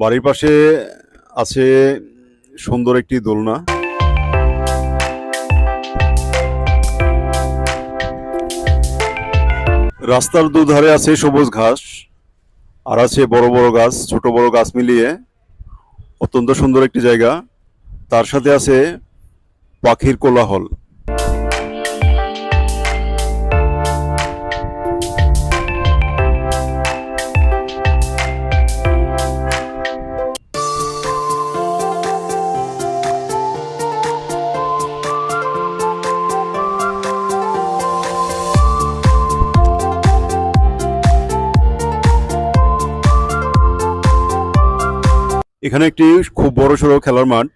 বাড়ির পাশে আছে সুন্দর একটি দোলনা। রাস্তার দুধারে আছে সবুজ ঘাস, আর আছে বড় বড় গাছ, ছোট বড় গাছ মিলিয়ে অত্যন্ত সুন্দর একটি জায়গা। তার সাথে আছে পাখির কোলাহল। এখানে একটি খুব বড়সড় খেলার মাঠ।